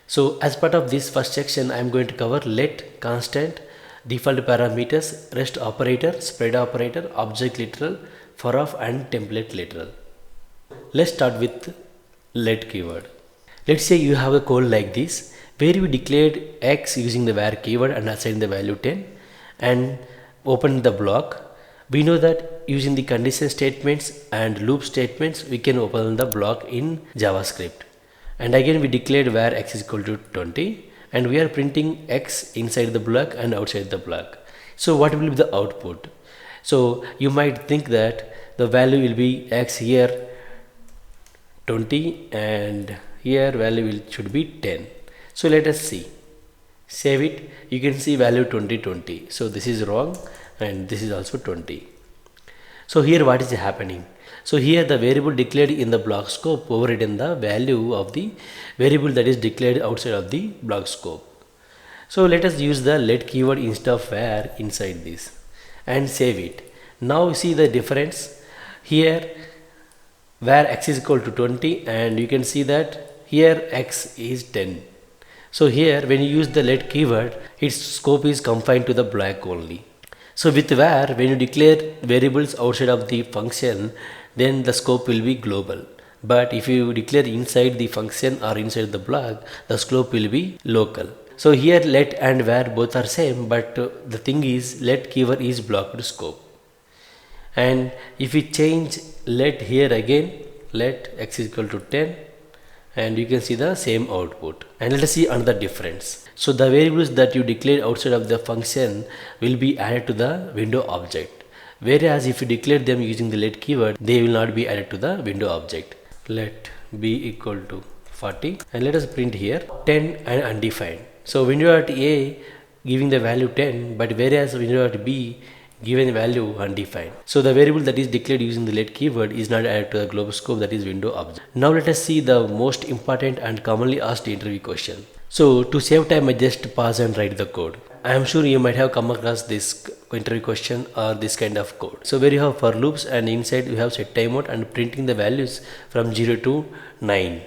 So as part of this first section, I am going to cover let, constant, default parameters, rest operator, spread operator, object literal, for off and template literal. Let's start with let keyword. Let's say you have a code like this where we declared x using the var keyword and assigned the value 10 and opened the block. We know that using the condition statements and loop statements we can open the block in JavaScript. And again we declared var x is equal to 20 and we are printing x inside the block and outside the block. So what will be the output? So you might think that the value will be x here 20 and here value should be 10. So let us see. Save it. You can see value 20. So this is wrong and this is also 20. So here what is happening? So here the variable declared in the block scope overridden the value of the variable that is declared outside of the block scope. So let us use the let keyword instead of var inside this and save it. Now see the difference. Here var x is equal to 20 and you can see that here x is 10. So here when you use the let keyword, its scope is confined to the block only. So with var, when you declare variables outside of the function, then the scope will be global. But if you declare inside the function or inside the block, the scope will be local. So here let and var both are same, but the thing is let keyword is blocked scope. And if we change let here again, let x is equal to 10 and you can see the same output. And let us see another difference. So the variables that you declared outside of the function will be added to the window object, whereas if you declare them using the let keyword, they will not be added to the window object. Let b equal to 40 and let us print here 10 and undefined. So window.a giving the value 10, but whereas window.b given value undefined. So the variable that is declared using the let keyword is not added to the global scope, that is window object. Now let us see the most important and commonly asked interview question. So to save time, I just pause and write the code. I am sure you might have come across this interview question or this kind of code. So where you have for loops and inside you have set timeout and printing the values from 0 to 9,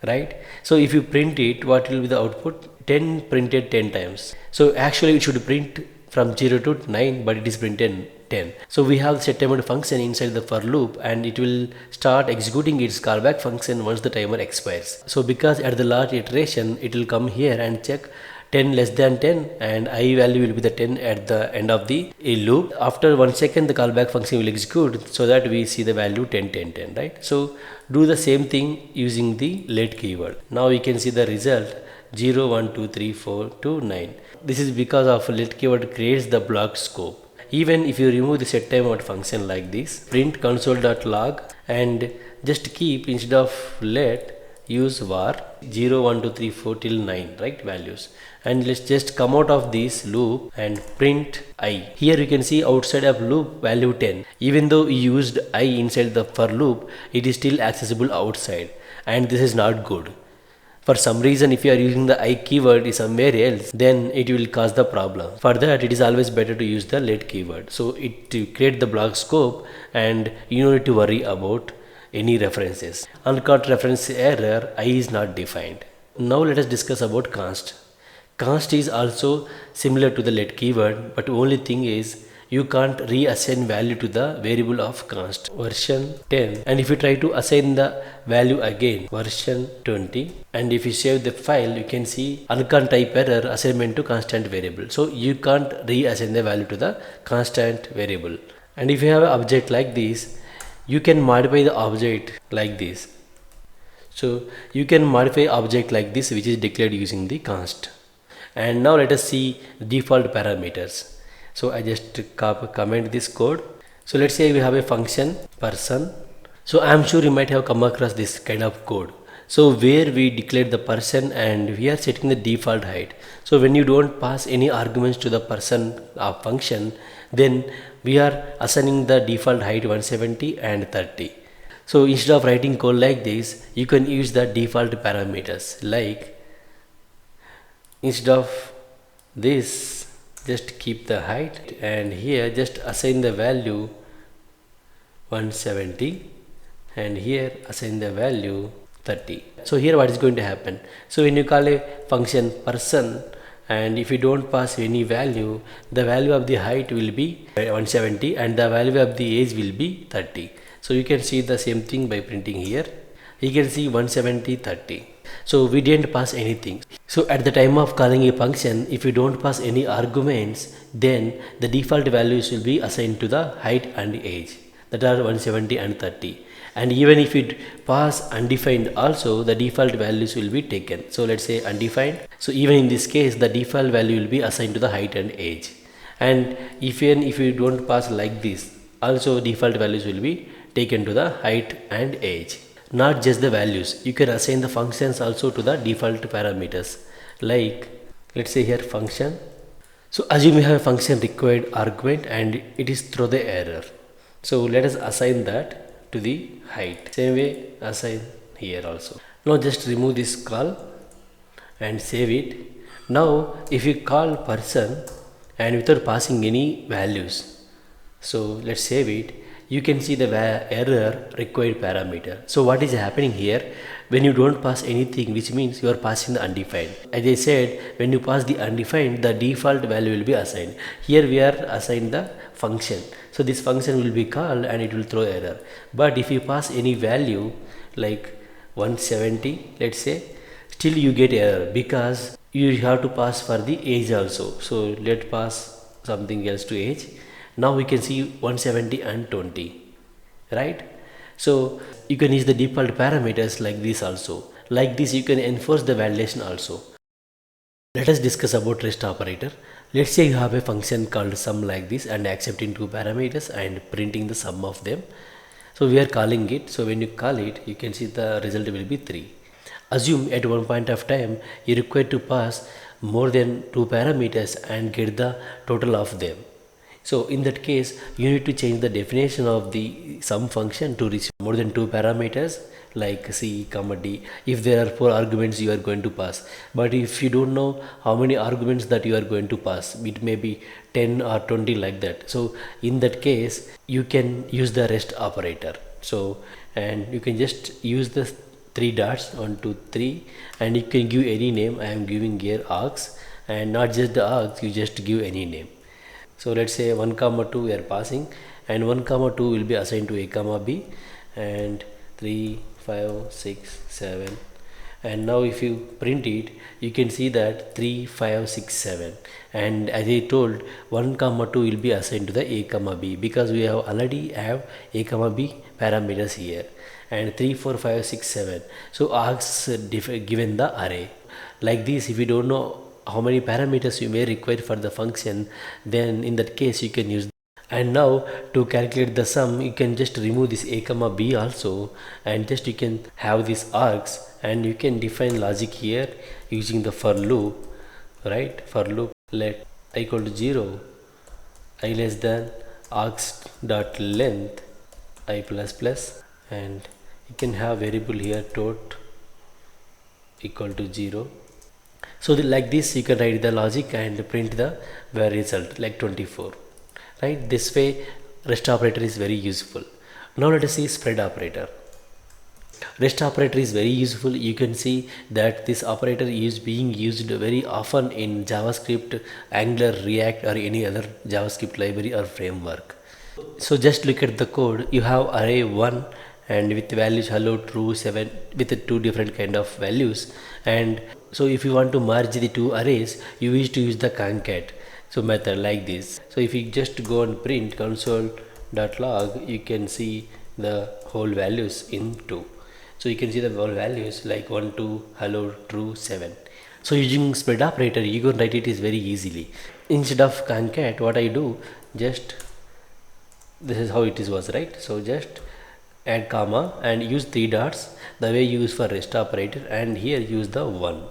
right? So if you print it, what will be the output? 10 printed 10 times. So actually it should print from 0 to 9, but it is printed 10. So we have set timeout function inside the for loop and it will start executing its callback function once the timer expires. So because at the last iteration it will come here and check 10 less than 10 and I value will be the 10 at the end of the loop. After 1 second the callback function will execute so that we see the value 10 10 10, right? So do the same thing using the let keyword. Now we can see the result 0 1 2 3 4 to 9. This is because of let keyword creates the block scope. Even if you remove the set timeout function like this, print console.log and just keep instead of let use var 0 1 2 3 4 till 9, right, values, and let's just come out of this loop and print I. Here you can see outside of loop value 10. Even though you used I inside the for loop, it is still accessible outside and this is not good. For some reason, if you are using the I keyword somewhere else, then it will cause the problem. For that, it is always better to use the let keyword. So it to create the block scope and you don't need to worry about any references. Uncaught reference error, I is not defined. Now let us discuss about const. Const is also similar to the let keyword, but only thing is you can't reassign value to the variable of const. Version 10, and if you try to assign the value again, version 20, and if you save the file, you can see uncaught type error assignment to constant variable. So you can't reassign the value to the constant variable. And if you have an object like this, you can modify the object like this. So you can modify object like this which is declared using the const. And now let us see default parameters. So I just comment this code. So let's say we have a function person. So I am sure you might have come across this kind of code. So where we declared the person and we are setting the default height. So when you don't pass any arguments to the person function, then we are assigning the default height 170 and 30. So instead of writing code like this, you can use the default parameters, like instead of this, just keep the height and here just assign the value 170 and here assign the value 30. So here what is going to happen? So when you call a function person, and if you don't pass any value, the value of the height will be 170 and the value of the age will be 30. So you can see the same thing by printing here. You can see 170, 30. So we didn't pass anything. So at the time of calling a function, if you don't pass any arguments, then the default values will be assigned to the height and age, that are 170 and 30. And even if it pass undefined also, the default values will be taken. So let's say undefined. So even in this case, the default value will be assigned to the height and age. And even if you don't pass like this, also default values will be taken to the height and age. Not just the values, you can assign the functions also to the default parameters. Like let's say here function. So assume you have a function required argument and it is throw the error. So let us assign that to the height. Same way assign here also. Now just remove this call and save it. Now if you call person and without passing any values, so let's save it, you can see the error required parameter. So what is happening here? When you don't pass anything, which means you are passing the undefined. As I said, when you pass the undefined, the default value will be assigned. Here we are assigned the function. So this function will be called and it will throw error. But if you pass any value like 170, let's say, still you get error because you have to pass for the age also. So let's pass something else to age. Now we can see 170 and 20, right? So you can use the default parameters like this also. Like this you can enforce the validation also. Let us discuss about REST operator. Let's say you have a function called sum like this and accepting two parameters and printing the sum of them. So we are calling it. So when you call it, you can see the result will be 3. Assume at one point of time you require to pass more than two parameters and get the total of them. So in that case, you need to change the definition of the sum function to receive more than two parameters like C, D, if there are 4 arguments you are going to pass. But if you don't know how many arguments that you are going to pass, it may be 10 or 20 like that. So in that case, you can use the REST operator. So, and you can just use the 3 dots, 1, 2, 3, and you can give any name. I am giving here args, and not just the args, you just give any name. So let's say 1, 2 we are passing, and 1, 2 will be assigned to A, B, and 3, 5, 6, 7. And now if you print it, you can see that 3, 5, 6, 7. And as I told, 1, 2 will be assigned to the A, B because we have already have A, B parameters here. And 3, 4, 5, 6, 7. So args given the array. Like this, if you don't know how many parameters you may require for the function, then in that case you can use. And now to calculate the sum, you can just remove this A, B also, and just you can have these args, and you can define logic here using the for loop, right? For loop, let I equal to 0, I less than args dot length I plus plus, and you can have variable here tot equal to 0. So like this you can write the logic and print the result like 24, right? This way REST operator is very useful. Now let us see spread operator. REST operator is very useful. You can see that this operator is being used very often in JavaScript, Angular, React, or any other JavaScript library or framework. So just look at the code. You have array 1 and with values hello, true, 7 with the 2 different kind of values. And so if you want to merge the 2 arrays, you wish to use the concat so method like this. So if you just go and print console.log, you can see the whole values in 2. So you can see the whole values like 1, 2, hello, true, 7. So using spread operator, you can write it is very easily. Instead of concat, what I do, just this is how it is was, right? So just add comma and use 3 dots the way you use for REST operator, and here use the 1.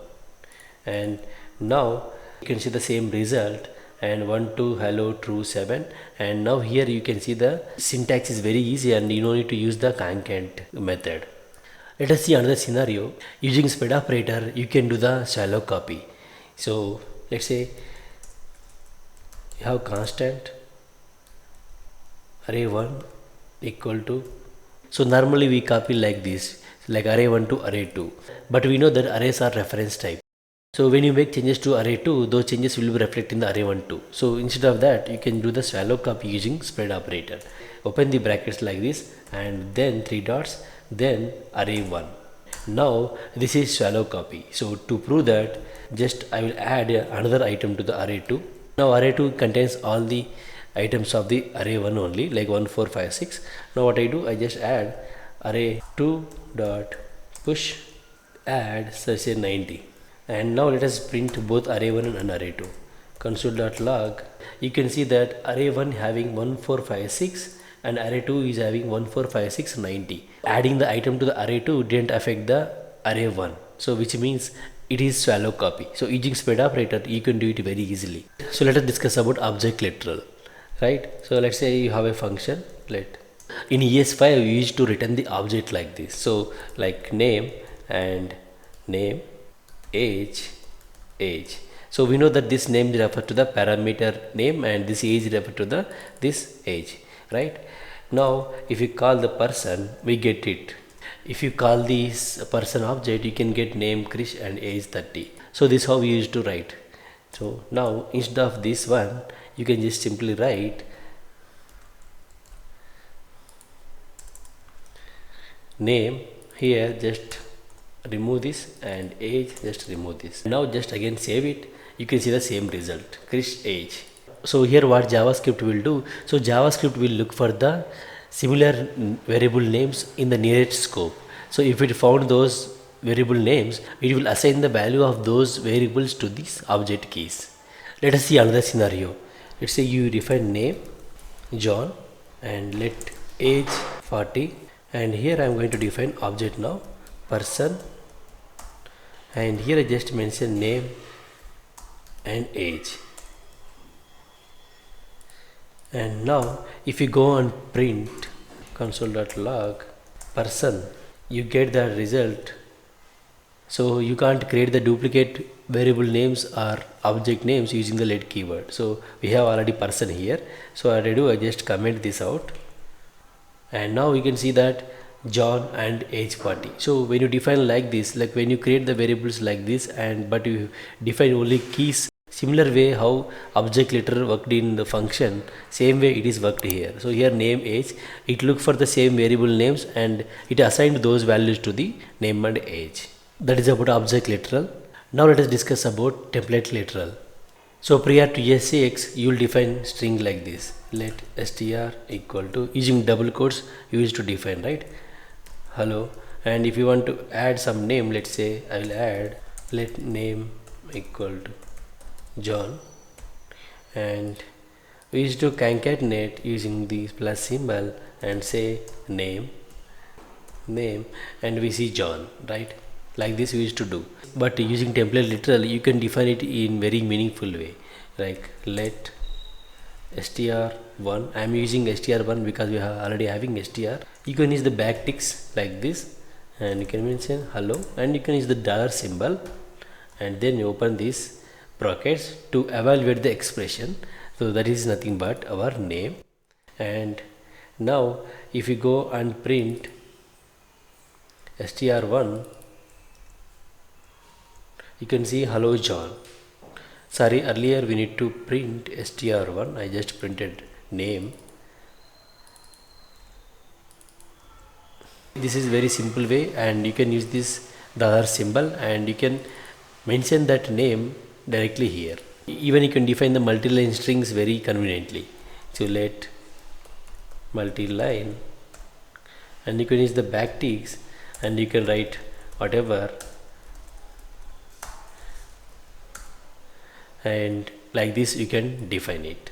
And now you can see the same result, and 1, 2, hello, true, 7. And now here you can see the syntax is very easy and you don't need to use the concat method. Let us see another scenario. Using spread operator, you can do the shallow copy. So let's say you have constant array 1 equal to, so normally we copy like this. like array1 to array2. But we know that arrays are reference type. So when you make changes to array2, those changes will be reflected in the array1 too. So instead of that, you can do the swallow copy using spread operator. Open the brackets like this and then 3 dots, then array1. Now this is swallow copy. So to prove that, just I will add another item to the array2. Now array2 contains all the items of the array1 only, like 1, 4, 5, 6. Now what I do, I just add array2 dot push add such a 90. And now let us print both array1 and array2. Console.log, you can see that array1 having 1, 4, 5, 6 and array2 is having 1, 4, 5, 6, 90. Adding the item to the array2 didn't affect the array1. So which means it is swallow copy. So using spread operator, you can do it very easily. So let us discuss about object literal, right? So let's say you have a function, in ES5 we used to return the object like this. So like name and name, age. So we know that this name refers to the parameter name and this age refers to this age, right? Now if you call the person, we get it. If you call this person object, you can get name Krish and age 30. So this is how we used to write. So now instead of this one, you can just simply write name here, just remove this, and age, just remove this. Now just again save it. You can see the same result, Krish age. So here what JavaScript will do, so JavaScript will look for the similar variable names in the nearest scope. So if it found those variable names, it will assign the value of those variables to these object keys. Let us see another scenario. Let's say you define name John and let age 40, and here I am going to define object now person, and here I just mention name and age. And now if you go and print console.log person, you get the result. So you can't create the duplicate variable names or object names using the let keyword. So we have already person here. So what I do, I just comment this out, and now you can see that John and age 40. So when you define like this, like when you create the variables like this, and but you define only keys, similar way how object literal worked in the function, same way it is worked here. So here name age, it look for the same variable names and it assigned those values to the name and age. That is about object literal. Now let us discuss about template literal. So prior to ES6, you will define string like this, let str equal to, using double quotes you used to define, right, hello. And if you want to add some name, let's say I will add let name equal to John, and we used to concatenate using the plus symbol and say name, and we see John, right? Like this we used to do. But using template literal, you can define it in very meaningful way, like let str1. I am using str1 because we are already having str. You can use the backticks like this, and you can mention hello, and you can use the dollar symbol, and then you open this brackets to evaluate the expression. So that is nothing but our name. And now if you go and print str1, you can see hello John. Sorry, earlier we need to print str1. I just printed name. This is very simple way, and you can use this dollar symbol and you can mention that name directly here. Even you can define the multi-line strings very conveniently. So let multi-line, and you can use the backticks and you can write whatever, and like this you can define it.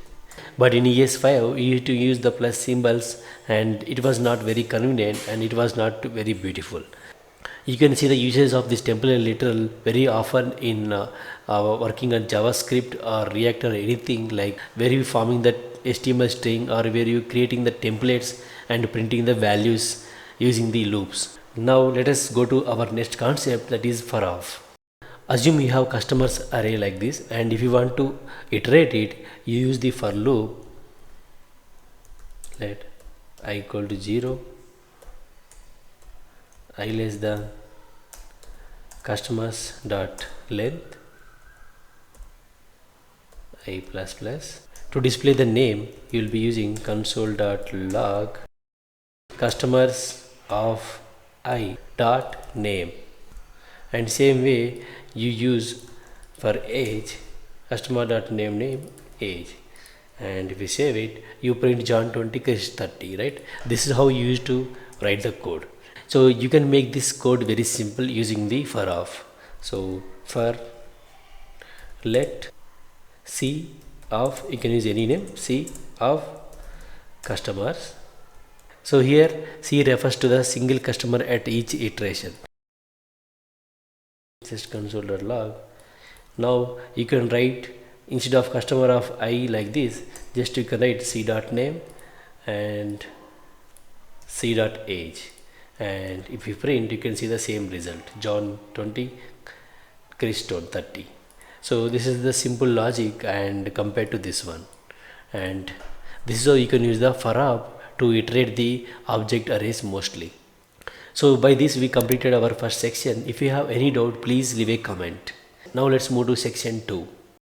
But in ES5 you used to use the plus symbols and it was not very convenient and it was not very beautiful. You can see the uses of this template literal very often in working on JavaScript or React or anything, like where you forming that HTML string or where you creating the templates and printing the values using the loops. Now let us go to our next concept, that is for off. Assume you have customers array like this, and if you want to iterate it, you use the for loop. Let I equal to 0, I less than customers dot length I plus plus. To display the name, you will be using console.log customers of I dot name, and same way you use for age customer dot name age, and if you save it, you print John 20 Chris 30, right? This is how you used to write the code. So you can make this code very simple using the for of. So for let C of, you can use any name, C of customers. So here C refers to the single customer at each iteration. Just console.log. Now you can write, instead of customer of I like this, just you can write C dot name and C dot age, and if you print, you can see the same result, John 20 Chris 30. So this is the simple logic and compared to this one, and this is how you can use the for up to iterate the object arrays mostly. So by this we completed our first section. If you have any doubt, please leave a comment. Now let's move to section 2.